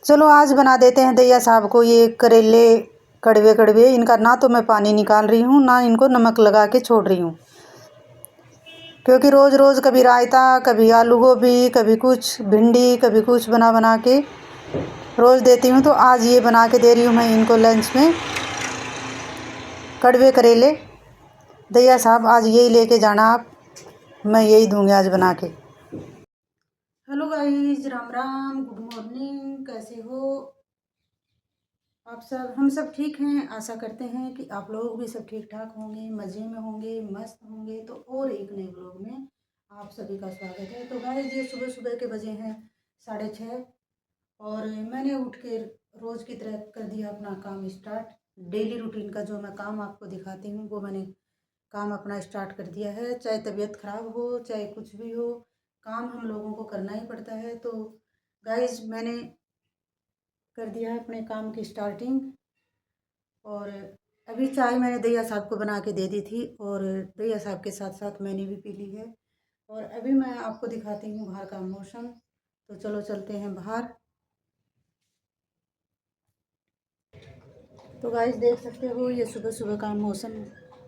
चलो आज बना देते हैं दैया साहब को ये करेले कड़वे कड़वे। इनका ना तो मैं पानी निकाल रही हूँ, ना इनको नमक लगा के छोड़ रही हूँ, क्योंकि रोज़ रोज़ कभी रायता, कभी आलू गोभी, कभी कुछ भिंडी, कभी कुछ बना बना के रोज़ देती हूँ। तो आज ये बना के दे रही हूँ मैं इनको लंच में, कड़वे करेले। दैया साहब आज यही लेके जाना आप, मैं यही दूँगी आज बना के। Hello guys, Ram Ram, good morning. कैसे हो आप सब? हम सब ठीक हैं। आशा करते हैं कि आप लोग भी सब ठीक ठाक होंगे, मज़े में होंगे, मस्त होंगे। तो और एक नए ब्लॉग में आप सभी का स्वागत है। तो गाइस ये सुबह सुबह के बजे हैं 6:30 और मैंने उठ के रोज़ की तरह कर दिया अपना काम स्टार्ट। डेली रूटीन का जो मैं काम आपको दिखाती हूँ वो मैंने काम अपना स्टार्ट कर दिया है। चाहे तबीयत ख़राब हो, चाहे कुछ भी हो, काम हम लोगों को करना ही पड़ता है। तो गाइस मैंने कर दिया है अपने काम की स्टार्टिंग। और अभी चाय मैंने दैया साहब को बना के दे दी थी और दैया साहब के साथ साथ मैंने भी पी ली है। और अभी मैं आपको दिखाती हूँ बाहर का मौसम। तो चलो चलते हैं बाहर। तो गाइस देख सकते हो ये सुबह सुबह का मौसम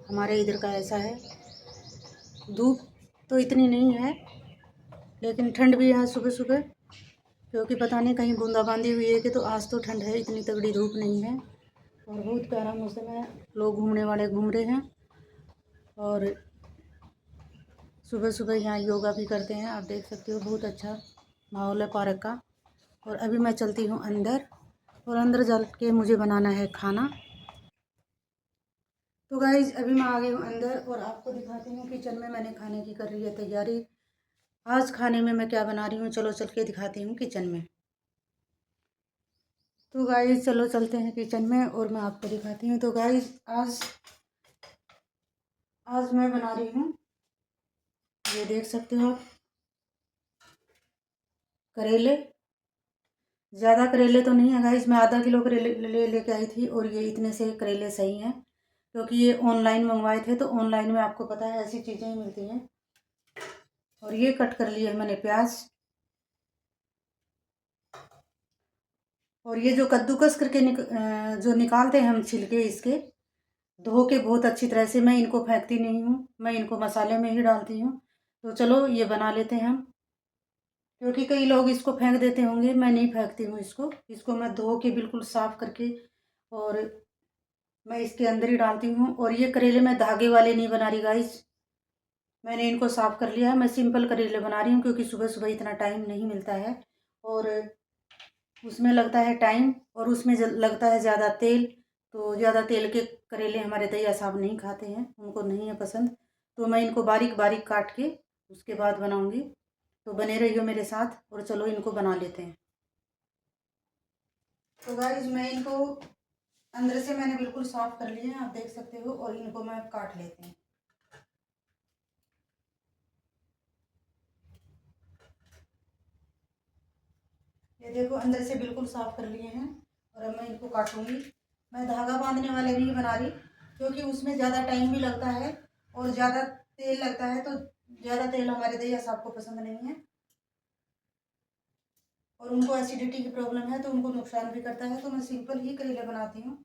हमारे इधर का ऐसा है। धूप तो इतनी नहीं है, लेकिन ठंड भी है सुबह सुबह, क्योंकि पता नहीं कहीं बूंदाबांदी हुई है कि। तो आज तो ठंड है, इतनी तगड़ी धूप नहीं है और बहुत प्यारा मौसम है। लोग घूमने वाले घूम रहे हैं और सुबह सुबह यहाँ योगा भी करते हैं। आप देख सकते हो बहुत अच्छा माहौल है पार्क का। और अभी मैं चलती हूँ अंदर और अंदर चल के मुझे बनाना है खाना। तो गाइज अभी मैं आ गई हूँ अंदर और आपको दिखाती हूँ किचन में मैंने खाने की कर रही है तैयारी। आज खाने में मैं क्या बना रही हूँ चलो चल के दिखाती हूँ किचन में। तो गाइज चलो चलते हैं किचन में और मैं आपको दिखाती हूँ। तो गाइज आज आज मैं बना रही हूँ, ये देख सकते हो आप, करेले। ज़्यादा करेले तो नहीं है गाइस, मैं आधा किलो करेले लेके आई थी और ये इतने से करेले सही हैं, क्योंकि ये ऑनलाइन मंगवाए थे। तो ऑनलाइन में आपको पता है ऐसी चीज़ें ही मिलती हैं। और ये कट कर लिए मैंने प्याज। और ये जो कद्दूकस करके जो निकालते हैं हम छिलके इसके, धो के बहुत अच्छी तरह से। मैं इनको फेंकती नहीं हूँ, मैं इनको मसाले में ही डालती हूँ। तो चलो ये बना लेते हैं हम, क्योंकि कई लोग इसको फेंक देते होंगे, मैं नहीं फेंकती हूँ इसको मैं धो के बिल्कुल साफ़ करके और मैं इसके अंदर ही डालती हूँ। और ये करेले मैं धागे वाले नहीं बना रही गाइस, मैंने इनको साफ़ कर लिया है। मैं सिंपल करेले बना रही हूँ, क्योंकि सुबह सुबह इतना टाइम नहीं मिलता है और उसमें लगता है टाइम और उसमें लगता है ज़्यादा तेल। तो ज़्यादा तेल के करेले हमारे दैया साहब नहीं खाते हैं, उनको नहीं है पसंद। तो मैं इनको बारीक बारीक काट के उसके बाद बनाऊँगी। तो बने रहिए मेरे साथ और चलो इनको बना लेते हैं। तो गाइस मैं इनको अंदर से मैंने बिल्कुल साफ़ कर लिए हैं, आप देख सकते हो। और इनको मैं काट लेती हूँ। ये देखो अंदर से बिल्कुल साफ़ कर लिए हैं और अब मैं इनको काटूंगी। मैं धागा बांधने वाले नहीं बना रही, क्योंकि उसमें ज़्यादा टाइम भी लगता है और ज़्यादा तेल लगता है। तो ज़्यादा तेल हमारे दैया साहब को पसंद नहीं है और उनको एसिडिटी की प्रॉब्लम है, तो उनको नुकसान भी करता है। तो मैं सिंपल ही करेले बनाती हूँ।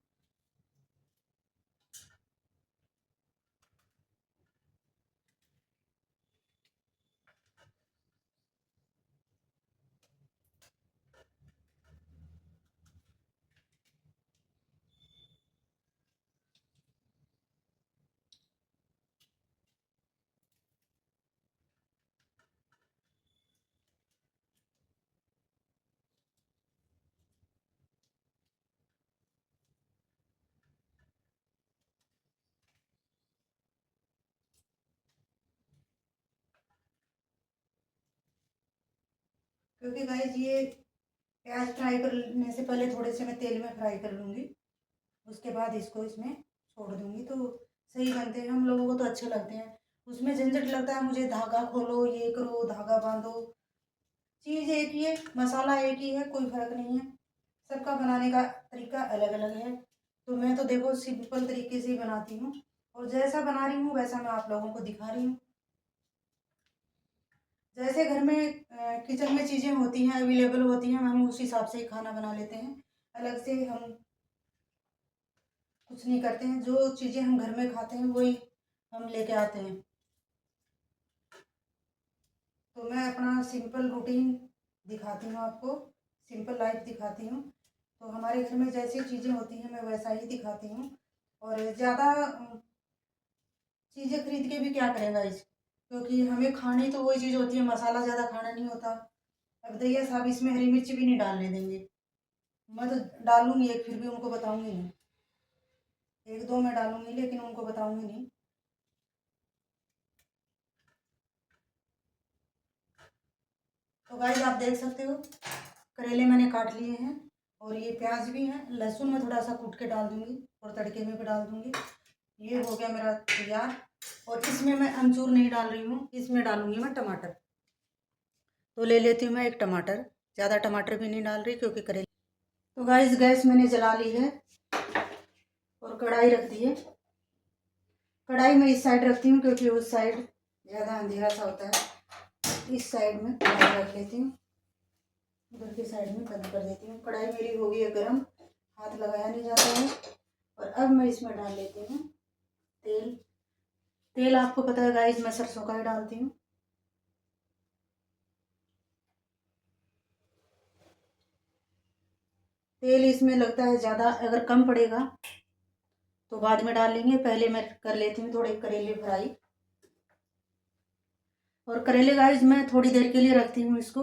क्योंकि गाइस ये प्याज फ्राई करने से पहले थोड़े से मैं तेल में फ्राई कर लूँगी, उसके बाद इसको इसमें छोड़ दूँगी। तो सही बनते हैं, हम लोगों को तो अच्छे लगते हैं। उसमें झंझट लगता है मुझे, धागा खोलो, ये करो, धागा बांधो। चीज़ एक ही है, मसाला एक ही है, कोई फ़र्क नहीं है। सबका बनाने का तरीका अलग अलग है। तो मैं तो देखो सिंपल तरीके से ही बनाती हूँ और जैसा बना रही हूँ वैसा मैं आप लोगों को दिखा रही हूँ। जैसे घर में किचन में चीज़ें होती हैं, अवेलेबल होती हैं, हम उस हिसाब से ही खाना बना लेते हैं। अलग से हम कुछ नहीं करते हैं, जो चीज़ें हम घर में खाते हैं वही हम लेके आते हैं। तो मैं अपना सिंपल रूटीन दिखाती हूँ आपको, सिंपल लाइफ दिखाती हूँ। तो हमारे घर में जैसी चीज़ें होती हैं मैं वैसा ही दिखाती हूँ। और ज़्यादा चीज़ें खरीद के भी क्या करें गाइस, क्योंकि हमें खानी तो वही चीज़ होती है, मसाला ज़्यादा खाना नहीं होता। अब दैया साहब इसमें हरी मिर्च भी नहीं डालने देंगे। मैं तो डालूंगी एक, फिर भी उनको बताऊंगी नहीं। एक दो मैं डालूंगी लेकिन उनको बताऊंगी नहीं। तो गाइस आप देख सकते हो करेले मैंने काट लिए हैं, और ये प्याज भी है। लहसुन मैं थोड़ा सा कूट के डाल दूंगी और तड़के में भी डाल दूंगी। ये हो गया मेरा तैयार। और इसमें मैं अमचूर नहीं डाल रही हूँ, इसमें डालूंगी मैं टमाटर। तो ले लेती हूँ मैं एक टमाटर, ज़्यादा टमाटर भी नहीं डाल रही क्योंकि करेले। तो गाइस गैस मैंने जला ली है और कढ़ाई रख दी है। कढ़ाई मैं इस साइड रखती हूँ क्योंकि उस साइड ज़्यादा अंधेरा सा होता है। इस साइड में कढ़ाई रख लेती हूँ, उधर की साइड में बंद कर देती हूँ। कढ़ाई मेरी हो गई है गर्म, हाथ लगाया नहीं जाता है। और अब मैं इसमें डाल लेती हूँ तेल। तेल आपको पता है गाइस मैं सरसों का ही डालती हूँ। तेल इसमें लगता है ज़्यादा, अगर कम पड़ेगा तो बाद में डाल लेंगे। पहले मैं कर लेती हूँ थोड़े करेले फ्राई। और करेले गाइस मैं थोड़ी देर के लिए रखती हूँ इसको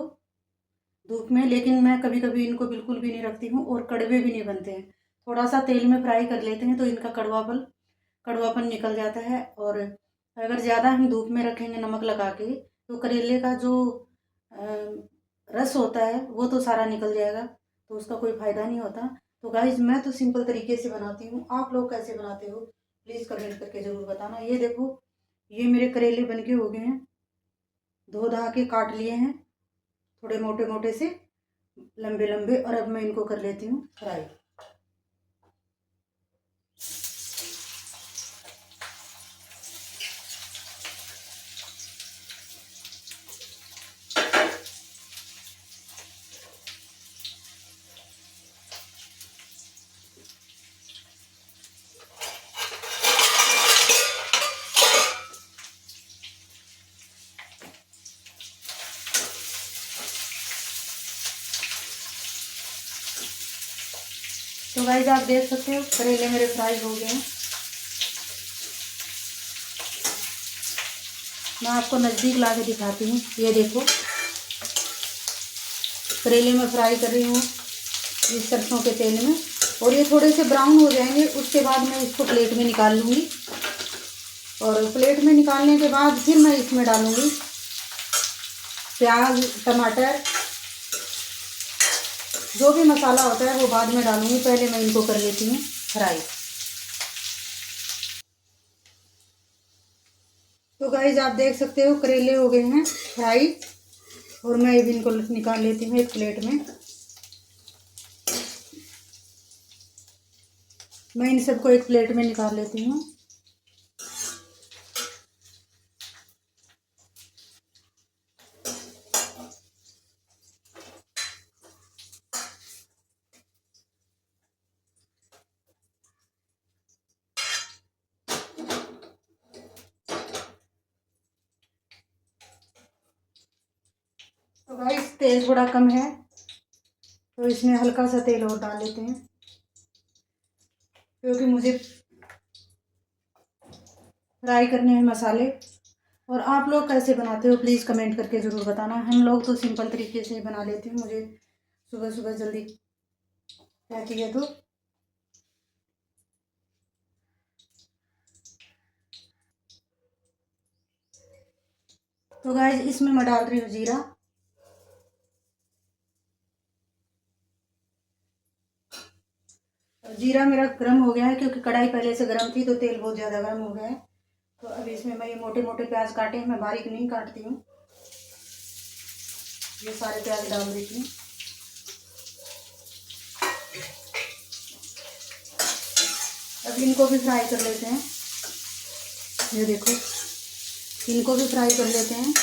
धूप में, लेकिन मैं कभी कभी इनको बिल्कुल भी नहीं रखती हूँ और कड़वे भी नहीं बनते हैं। थोड़ा सा तेल में फ्राई कर लेते हैं तो इनका कड़वापन निकल जाता है। और अगर ज़्यादा हम धूप में रखेंगे नमक लगा के तो करेले का जो रस होता है वो तो सारा निकल जाएगा, तो उसका कोई फ़ायदा नहीं होता। तो गाइज मैं तो सिंपल तरीके से बनाती हूँ, आप लोग कैसे बनाते हो प्लीज़ कमेंट करके ज़रूर बताना। ये देखो ये मेरे करेले बनके हो गए हैं, धो धा के काट लिए हैं थोड़े मोटे मोटे से, लंबे लंबे। और अब मैं इनको कर लेती हूँ फ्राई। तो गाइज आप देख सकते हो करेले मेरे फ्राई हो गए हैं। मैं आपको नज़दीक ला के दिखाती हूँ, ये देखो करेले में फ्राई कर रही हूँ इस सरसों के तेल में। और ये थोड़े से ब्राउन हो जाएंगे, उसके बाद मैं इसको प्लेट में निकाल लूँगी। और प्लेट में निकालने के बाद फिर मैं इसमें डालूँगी प्याज टमाटर, जो भी मसाला होता है वो बाद में डालूँगी। पहले मैं इनको कर लेती हूँ फ्राई। तो गाइज आप देख सकते हो करेले हो गए हैं फ्राई, और मैं अब इनको निकाल लेती हूँ एक प्लेट में। मैं इन सबको एक प्लेट में निकाल लेती हूँ। तो गाइस तेल थोड़ा कम है तो इसमें हल्का सा तेल और डाल लेते हैं, क्योंकि मुझे फ्राई करने हैं मसाले। और आप लोग कैसे बनाते हो प्लीज़ कमेंट करके ज़रूर बताना। हम लोग तो सिंपल तरीके से बना लेते हैं, मुझे सुबह सुबह जल्दी रहती है। तो गाइस इसमें मैं डाल रही हूँ जीरा। जीरा मेरा गर्म हो गया है क्योंकि कढ़ाई पहले से गर्म थी, तो तेल बहुत ज़्यादा गर्म हो गया है। तो अब इसमें मैं ये मोटे मोटे प्याज काटे हैं, मैं बारीक नहीं काटती हूँ, ये सारे प्याज डाल देती हूँ। अब इनको भी फ्राई कर लेते हैं, ये देखो इनको भी फ्राई कर लेते हैं।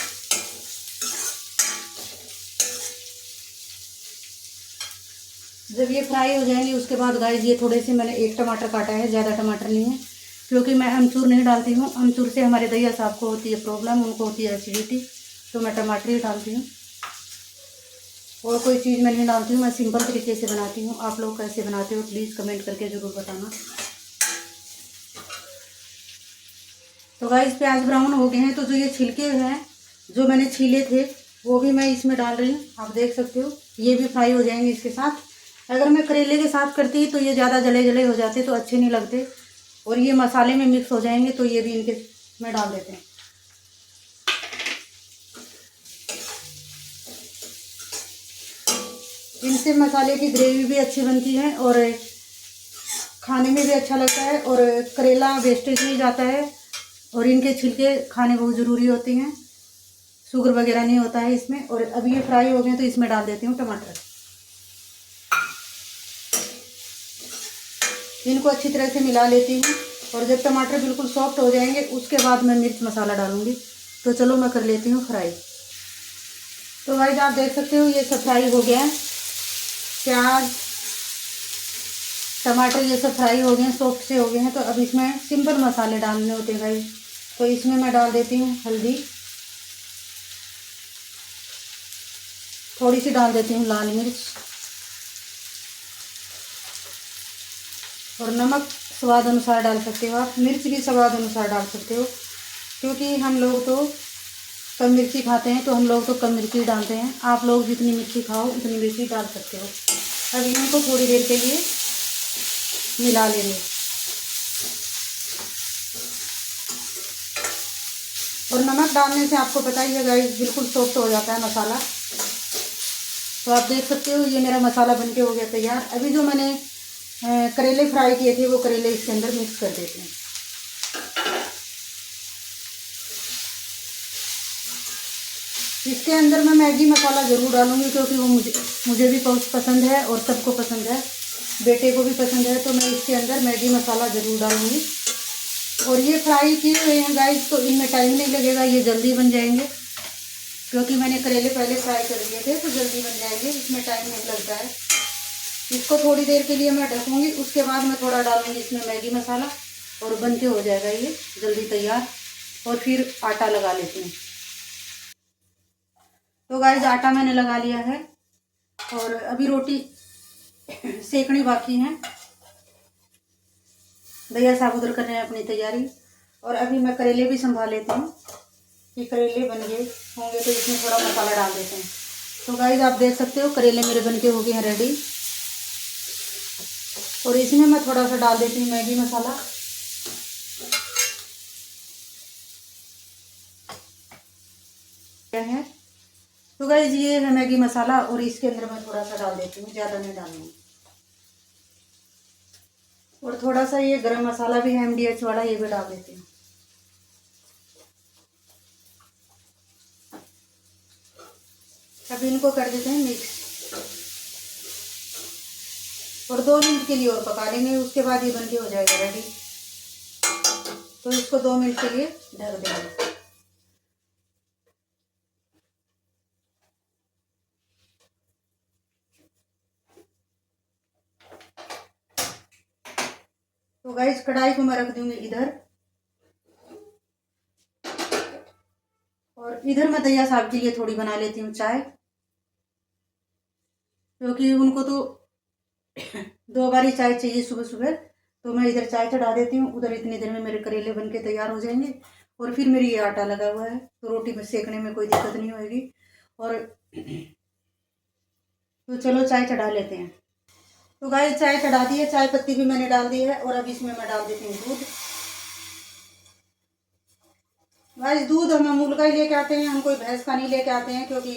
जब ये फ्राई हो जाएंगे उसके बाद गाइस ये थोड़े से मैंने एक टमाटर काटा है, ज़्यादा टमाटर नहीं है, क्योंकि मैं अमचूर नहीं डालती हूँ। अमचूर से हमारे दैया साहब को होती है प्रॉब्लम, उनको होती है एसिडिटी, तो मैं टमाटर ही डालती हूँ। और कोई चीज़ मैं नहीं डालती हूँ, मैं सिंपल तरीके से बनाती हूँ। आप लोग कैसे बनाते हो प्लीज़ कमेंट करके ज़रूर बताना। तो गाइस प्याज ब्राउन हो गए हैं, तो जो ये छिलके हैं जो मैंने छीले थे वो भी मैं इसमें डाल रही हूँ। आप देख सकते हो ये भी फ्राई हो जाएंगे इसके साथ। अगर मैं करेले के साथ करती तो ये ज़्यादा जले जले हो जाते तो अच्छे नहीं लगते, और ये मसाले में मिक्स हो जाएंगे तो ये भी इनके में डाल देते हैं। इनसे मसाले की ग्रेवी भी अच्छी बनती है और खाने में भी अच्छा लगता है, और करेला वेस्टेज नहीं जाता है, और इनके छिलके खाने बहुत ज़रूरी होते हैं, शुगर वगैरह नहीं होता है इसमें। और अब ये फ्राई हो गए तो इसमें डाल देती हूँ टमाटर। इनको अच्छी तरह से मिला लेती हूँ, और जब टमाटर बिल्कुल सॉफ्ट हो जाएंगे उसके बाद मैं मिर्च मसाला डालूँगी। तो चलो मैं कर लेती हूँ फ्राई। तो गाइस आप देख सकते हो ये सब फ्राई हो गया है, प्याज टमाटर ये सब फ्राई हो गए हैं, सॉफ्ट से हो गए हैं। तो अब इसमें सिंपल मसाले डालने होते हैं गाइस। तो इसमें मैं डाल देती हूँ हल्दी, थोड़ी सी डाल देती हूँ लाल मिर्च, और नमक स्वाद अनुसार डाल सकते हो आप। मिर्च भी स्वाद अनुसार डाल सकते हो, क्योंकि हम लोग तो कम मिर्ची खाते हैं, तो हम लोग तो कम मिर्ची डालते हैं। आप लोग जितनी मिर्ची खाओ उतनी मिर्ची डाल सकते हो। अब इनको थोड़ी देर के लिए मिला लेंगे। और नमक डालने से आपको पता ही है गाइस बिल्कुल सॉफ्ट हो जाता है मसाला। तो आप देख सकते हो ये मेरा मसाला बनके हो गया तैयार। अभी जो मैंने करेले फ्राई किए थे वो करेले इसके अंदर मिक्स कर देते हैं। इसके अंदर मैं मैगी मसाला ज़रूर डालूंगी, क्योंकि वो मुझे भी पसंद है और सबको पसंद है, बेटे को भी पसंद है। तो मैं इसके अंदर मैगी मसाला ज़रूर डालूंगी। और ये फ्राई किए हुए हैं गाइस, तो इनमें टाइम नहीं लगेगा, ये जल्दी बन जाएंगे, क्योंकि मैंने करेले पहले फ्राई कर दिए थे, तो जल्दी बन जाएंगे, इसमें टाइम नहीं लगता है। इसको थोड़ी देर के लिए मैं ढकूँगी, उसके बाद मैं थोड़ा डालूँगी इसमें मैगी मसाला, और बन के हो जाएगा ये जल्दी तैयार। और फिर आटा लगा लेती हूँ। तो गाइस आटा मैंने लगा लिया है, और अभी रोटी सेकनी बाकी है। दैया साहब उधर कर रहे हैं अपनी तैयारी, और अभी मैं करेले भी संभाल लेती हूँ कि करेले बन गए होंगे तो इसमें थोड़ा मसाला डाल देते हैं। तो गाइस आप देख सकते हो करेले मेरे बनके हो गए हैं रेडी, और इसमें मैं थोड़ा सा डाल देती हूँ मैगी मसाला। क्या है तो गाइस ये है मैगी मसाला, और इसके अंदर मैं थोड़ा सा डाल देती हूँ, ज़्यादा नहीं डालूंगी। और थोड़ा सा ये गरम मसाला भी है MDH वाला, ये भी डाल देती हूँ। अब इनको कर देते हैं मिक्स, और 2 मिनट के लिए और पका लेंगे, उसके बाद ये बनके हो जाएगा रेडी। तो इसको 2 मिनट के लिए ढक देंगे। तो गाइस कढ़ाई को मैं रख दूंगी इधर, और इधर मैं दैया साहब के लिए थोड़ी बना लेती हूँ चाय, क्योंकि उनको तो 2 बार ही चाय चाहिए सुबह सुबह। तो मैं इधर चाय चढ़ा देती हूँ, उधर इतनी देर में मेरे करेले बन के तैयार हो जाएंगे, और फिर मेरी ये आटा लगा हुआ है तो रोटी में सेकने में कोई दिक्कत नहीं होगी। और तो चलो चाय चढ़ा लेते हैं। तो गाइस चाय चढ़ा दी है, चाय पत्ती भी मैंने डाल दी है, और अब इसमें मैं डाल देती हूँ दूध। गाइस दूध हम अमूल का ही लेके आते हैं, हम कोई भैंस का नहीं लेके आते हैं, क्योंकि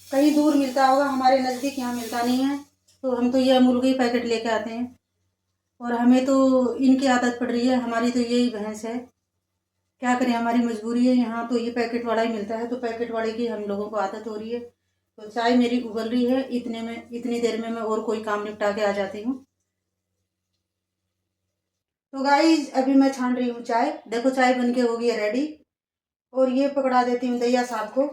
कहीं दूर मिलता होगा, हमारे नज़दीक यहाँ मिलता नहीं है। तो हम तो ये अमूल का ही पैकेट लेके आते हैं, और हमें तो इनकी आदत पड़ रही है, हमारी तो यही भैंस है, क्या करें हमारी मजबूरी है। यहाँ तो ये पैकेट वाला ही मिलता है, तो पैकेट वाले की हम लोगों को आदत हो रही है। तो चाय मेरी उबल रही है, इतनी देर में मैं और कोई काम निपटा के आ जाती हूँ। तो गाइस अभी मैं छान रही हूँ चाय, देखो चाय बनके हो गई है रेडी, और ये पकड़ा देती हूँ दैया साहब को।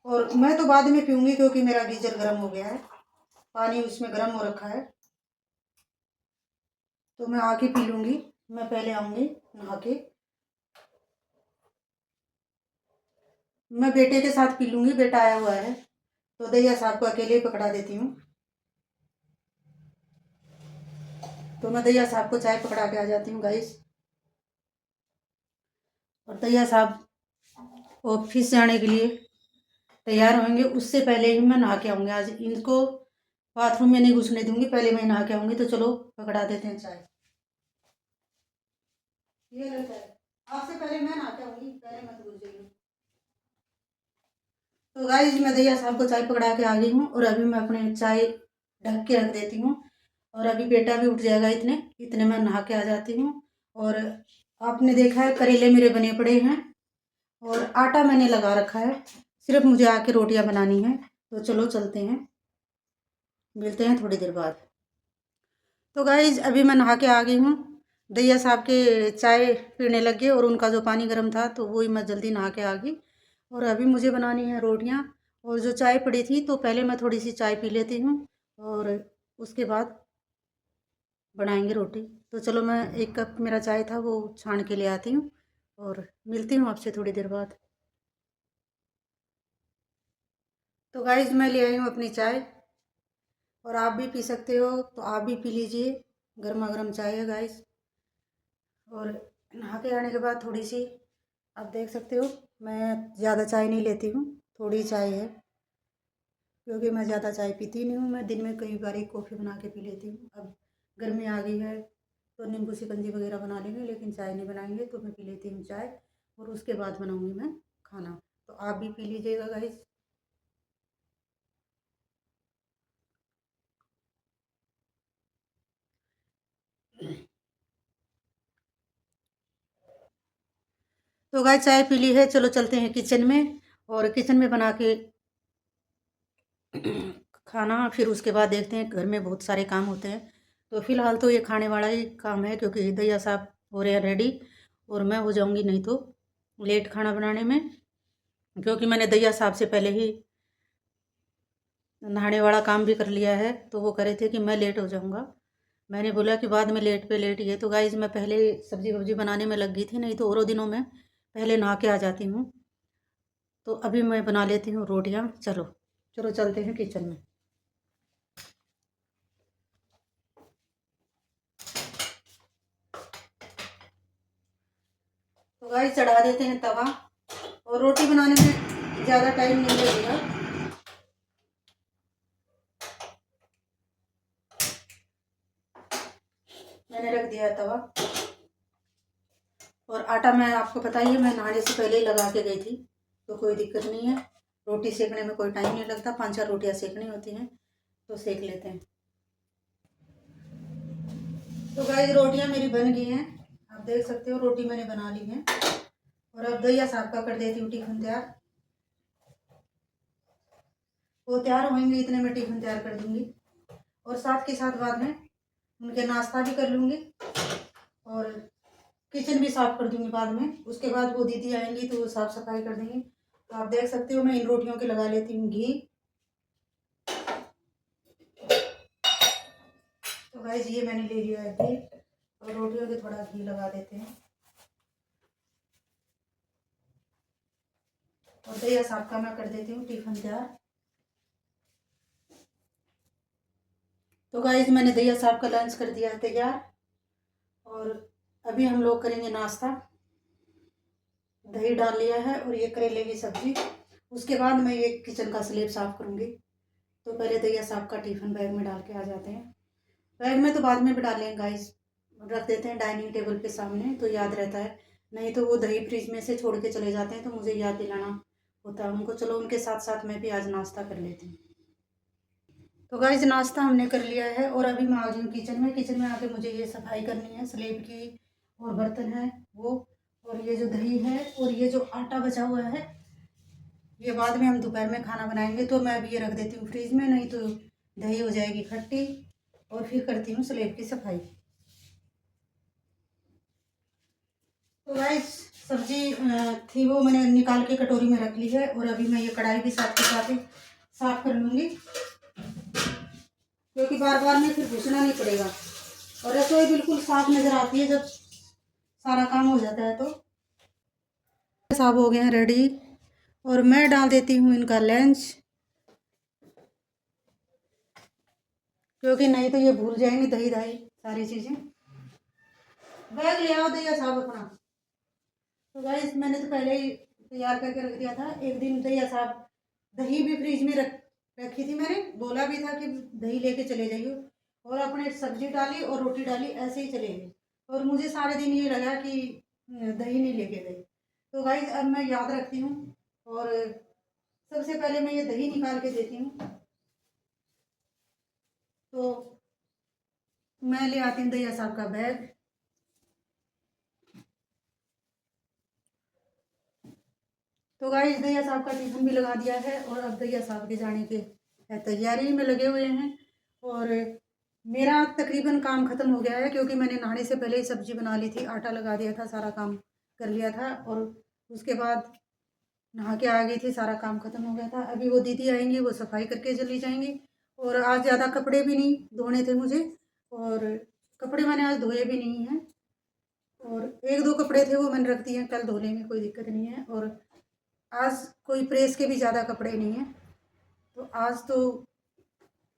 और मैं तो बाद में पीऊँगी, क्योंकि मेरा गीजर गर्म हो गया है। पानी उसमें गर्म हो रखा है, तो मैं आके पी लूँगी। मैं पहले आऊँगी नहा के, मैं बेटे के साथ पी लूँगी, बेटा आया हुआ है तो दैया साहब को अकेले ही पकड़ा देती हूँ। तो मैं दैया साहब को चाय पकड़ा के आ जाती हूँ गाइस। और दैया साहब ऑफिस जाने के लिए तैयार होंगे, उससे पहले ही मैं नहा के आऊँगी। आज इनको बाथरूम में नहीं घुसने दूंगी, पहले मैं नहा के आऊँगी। तो चलो पकड़ा देते हैं चाय। ये लो चाय, आपसे पहले मैं नहा के आऊँगी, पहले मत घुस जाइए। तो गाइस मैं दैया साहब को चाय पकड़ा के आ गई हूँ, और अभी मैं अपने चाय ढक के रख देती हूँ। और अभी बेटा भी उठ जाएगा, इतने मैं नहा के आ जाती हूँ। और आपने देखा है करेले मेरे बने पड़े हैं, और आटा मैंने लगा रखा है, सिर्फ मुझे आके रोटियां बनानी है। तो चलो चलते हैं, मिलते हैं थोड़ी देर बाद। तो गाइज अभी मैं नहा के आ गई हूँ। दैया साहब के चाय पीने लग गए, और उनका जो पानी गर्म था तो वही मैं जल्दी नहा के आ गई। और अभी मुझे बनानी है रोटियाँ, और जो चाय पड़ी थी तो पहले मैं थोड़ी सी चाय पी लेती हूँ, और उसके बाद बनाएंगे रोटी। तो चलो मैं 1 कप मेरा चाय था वो छान के ले आती हूँ, और मिलती हूँ आपसे थोड़ी देर बाद। तो गाइज मैं ले आई हूँ अपनी चाय, और आप भी पी सकते हो तो आप भी पी लीजिए, गर्मा गर्म चाय है गाइज। और नहा के आने के बाद थोड़ी सी, आप देख सकते हो मैं ज़्यादा चाय नहीं लेती हूँ, थोड़ी चाय है, क्योंकि मैं ज़्यादा चाय पीती नहीं हूँ। मैं दिन में कई बार एक कॉफ़ी बना के पी लेती हूँ। अब गर्मी आ गई है तो नींबू शिकंजी वगैरह बना लेंगे, लेकिन चाय नहीं बनाएंगे। तो मैं पी लेती हूँ चाय, और उसके बाद बनाऊँगी मैं खाना। तो आप भी पी लीजिएगा गाइस। तो गाइस चाय पी ली है, चलो चलते हैं किचन में, और किचन में बना के खाना। फिर उसके बाद देखते हैं, घर में बहुत सारे काम होते हैं। तो फिलहाल तो ये खाने वाला ही काम है, क्योंकि दैया साहब हो रहे हैं रेडी, और मैं हो जाऊंगी नहीं तो लेट खाना बनाने में, क्योंकि मैंने दैया साहब से पहले ही नहाने वाला काम भी कर लिया है। तो वो करे थे कि मैं लेट हो जाऊंगा, मैंने बोला कि बाद में लेट पे लेट ये। तो गाइज मैं पहले सब्जी वब्जी बनाने में लग गई थी, नहीं तो औरों दिनों में पहले नहा के आ जाती हूँ। तो अभी मैं बना लेती हूँ रोटियाँ। चलो चलो चलते हैं किचन में। तो गाइस चढ़ा देते हैं तवा, और रोटी बनाने में ज़्यादा टाइम नहीं लगेगा। मैंने रख दिया है तवा, और आटा मैं आपको पता ही है, मैं नहाने से पहले ही लगा के गई थी, तो कोई दिक्कत नहीं है। रोटी सेकने में कोई टाइम नहीं लगता, 5-4 रोटियाँ सेकनी होती हैं, तो सेक लेते हैं। तो गाइस रोटियाँ मेरी बन गई हैं, आप देख सकते हो रोटी मैंने बना ली है। और अब दैया साहब का कर देती हूँ टिफिन तैयार। वो तैयार होंगे इतने में टिफिन तैयार कर दूंगी, और साथ के साथ बाद में उनके नाश्ता भी कर लूँगी, और किचन भी साफ कर दूंगी बाद में। उसके बाद वो दीदी आएंगी तो वो साफ सफाई कर देंगी। तो आप देख सकते हो मैं इन रोटियों के लगा लेती हूँ घी। तो गाइस ये मैंने ले लिया है घी, और रोटियों के थोड़ा घी लगा देते हैं। और दैया साहब का मैं कर देती हूँ टिफिन तैयार। तो गाइस मैंने दैया साहब का लंच कर दिया है तैयार, और अभी हम लोग करेंगे नाश्ता। दही डाल लिया है, और ये करेले की सब्जी। उसके बाद मैं ये किचन का स्लैब साफ करूँगी। तो पहले दैया साहब का टिफिन बैग में डाल के आ जाते हैं। बैग में तो बाद में भी डालेंगे गाइस, रख देते हैं डाइनिंग टेबल के सामने, तो याद रहता है। नहीं तो वो दही फ्रिज में से छोड़ के चले जाते हैं, तो मुझे याद दिलाना होता है उनको। चलो उनके साथ साथ मैं भी आज नाश्ता कर लेती हूँ। तो गाइस नाश्ता हमने कर लिया है, और अभी मैं आ गई हूँ किचन में। किचन में आके मुझे ये सफाई करनी है स्लेब की, और बर्तन है वो, और ये जो दही है, और ये जो आटा बचा हुआ है, ये बाद में हम दोपहर में खाना बनाएंगे। तो मैं अभी ये रख देती हूँ फ्रिज में, नहीं तो दही हो जाएगी खट्टी। और फिर करती हूँ स्लेब की सफाई। तो गाइस सब्जी थी वो मैंने निकाल के कटोरी में रख ली है, और अभी मैं ये कढ़ाई भी साथ के साथ ही साफ कर लूँगी। क्योंकि बार बार में फिर घुसना नहीं पड़ेगा। और रसोई बिल्कुल साफ नज़र आती है जब सारा काम हो जाता है। तो साफ हो गए हैं रेडी, और मैं डाल देती हूँ इनका लंच, क्योंकि नहीं तो ये भूल जाएंगे दही दही सारी चीज़ें। बैग ले आओ दैया साहब अपना। तो गाइस मैंने तो पहले ही तैयार करके रख दिया था। एक दिन दैया साहब दही भी फ्रिज में रखी थी, मैंने बोला भी था कि दही लेके चले जाइए, और अपने सब्जी डाली और रोटी डाली, ऐसे ही चले गए। और मुझे सारे दिन ये लगा कि दही नहीं लेके गए। तो गाइस अब मैं याद रखती हूँ, और सबसे पहले मैं ये दही निकाल के देती हूँ। तो मैं ले आती हूँ दैया साहब का बैग। तो गाइस दैया साहब का टिफिन भी लगा दिया है, और अब दैया साहब के जाने के तैयारी में लगे हुए हैं। और मेरा तकरीबन काम ख़त्म हो गया है, क्योंकि मैंने नहाने से पहले ही सब्जी बना ली थी, आटा लगा दिया था, सारा काम कर लिया था। और उसके बाद नहा के आ गई थी, सारा काम ख़त्म हो गया था। अभी वो दीदी आएंगी, वो सफाई करके चली जाएंगी। और आज ज़्यादा कपड़े भी नहीं धोने थे मुझे, और कपड़े मैंने आज धोए भी नहीं हैं। और एक दो कपड़े थे वो मैंने रख दिए हैं, कल धो लेंगे, कोई दिक्कत नहीं है। और आज कोई प्रेस के भी ज़्यादा कपड़े नहीं हैं, तो आज तो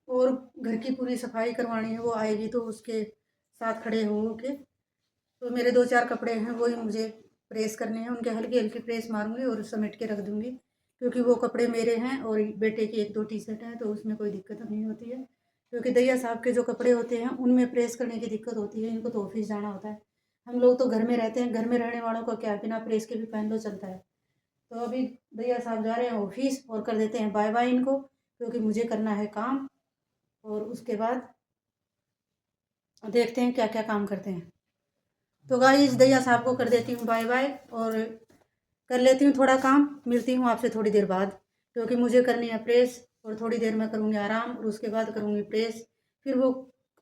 और घर की पूरी सफाई करवानी है, वो आएगी तो उसके साथ खड़े हो के। तो मेरे 2-4 कपड़े हैं, वही मुझे प्रेस करने हैं, उनके हल्की हल्की प्रेस मारूंगी और समेट के रख दूंगी, क्योंकि वो कपड़े मेरे हैं। और बेटे की 1-2 टी-शर्ट है, तो उसमें कोई दिक्कत नहीं होती है। क्योंकि दैया साहब के जो कपड़े होते हैं उनमें प्रेस करने की दिक्कत होती है, इनको तो ऑफिस जाना होता है। हम लोग तो घर में रहते हैं, घर में रहने वालों को क्या, बिना प्रेस के भी पहन लो चलता है। तो अभी दैया साहब जा रहे हैं ऑफिस, और कर देते हैं बाय बाय इनको, क्योंकि मुझे करना है काम। और उसके बाद देखते हैं क्या क्या काम करते हैं। तो गाइस दैया साहब को कर देती हूँ बाय बाय, और कर लेती हूँ थोड़ा काम। मिलती हूँ आपसे थोड़ी देर बाद, क्योंकि मुझे करनी है प्रेस, और थोड़ी देर में करूँगी आराम, और उसके बाद करूँगी प्रेस। फिर वो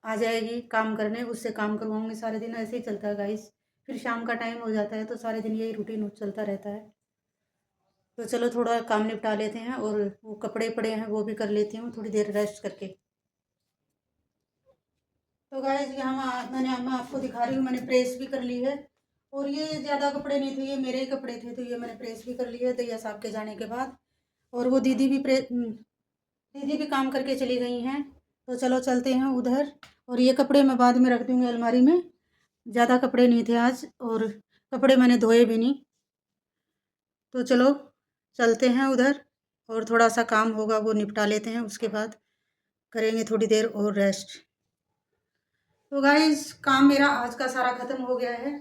आ जाएगी काम करने, उससे काम करवाऊँगी। सारे दिन ऐसे ही चलता है गाइस, फिर शाम का टाइम हो जाता है, तो सारे दिन यही रूटीन चलता रहता है। तो चलो थोड़ा काम निपटा लेते हैं, और वो कपड़े पड़े हैं वो भी कर लेती हूँ थोड़ी देर रेस्ट करके। तो गाइस यहाँ मैं आपको दिखा रही हूँ, मैंने प्रेस भी कर ली है। और ये ज़्यादा कपड़े नहीं थे, ये मेरे ही कपड़े थे, तो ये मैंने प्रेस भी कर लिया है दैया साहब के जाने के बाद। और वो दीदी भी काम करके चली गई हैं। तो चलो चलते हैं उधर, और ये कपड़े मैं बाद में रख दूँगी अलमारी में। ज़्यादा कपड़े नहीं थे आज, और कपड़े मैंने धोए भी नहीं। तो चलो चलते हैं उधर, और थोड़ा सा काम होगा वो निपटा लेते हैं, उसके बाद करेंगे थोड़ी देर और रेस्ट। तो गाइस काम मेरा आज का सारा ख़त्म हो गया है।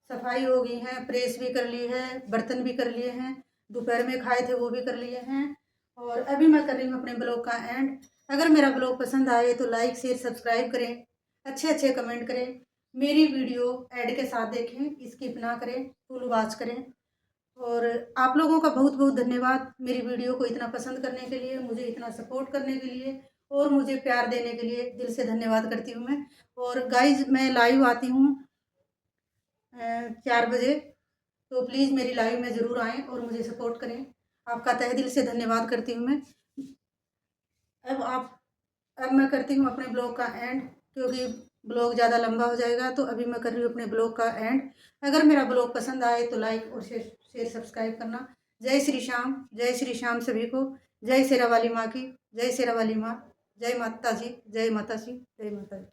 सफाई हो गई है, प्रेस भी कर ली है, बर्तन भी कर लिए हैं, दोपहर में खाए थे वो भी कर लिए हैं। और अभी मैं कर रही हूँ अपने ब्लॉग का एंड। अगर मेरा ब्लॉग पसंद आए तो लाइक शेयर सब्सक्राइब करें, अच्छे अच्छे कमेंट करें, मेरी वीडियो ऐड के साथ देखें, स्किप ना करें, फुल वॉच करें। और आप लोगों का बहुत बहुत धन्यवाद मेरी वीडियो को इतना पसंद करने के लिए, मुझे इतना सपोर्ट करने के लिए, और मुझे प्यार देने के लिए दिल से धन्यवाद करती हूँ मैं। और गाइज मैं लाइव आती हूँ 4 बजे, तो प्लीज़ मेरी लाइव में ज़रूर आएँ और मुझे सपोर्ट करें। आपका तहे दिल से धन्यवाद करती हूँ मैं। अब आप अब मैं करती हूँ अपने ब्लॉग का एंड, क्योंकि ब्लॉग ज़्यादा लंबा हो जाएगा। तो अभी मैं कर रही हूँ अपने ब्लॉग का एंड। अगर मेरा ब्लॉग पसंद आए तो लाइक और शेयर सब्सक्राइब करना। जय श्री श्याम, जय श्री श्याम सभी को। जय शेरा वाली माँ की, जय शेरा वाली माँ, जय माता जी, जय माता जी, जय माता जी।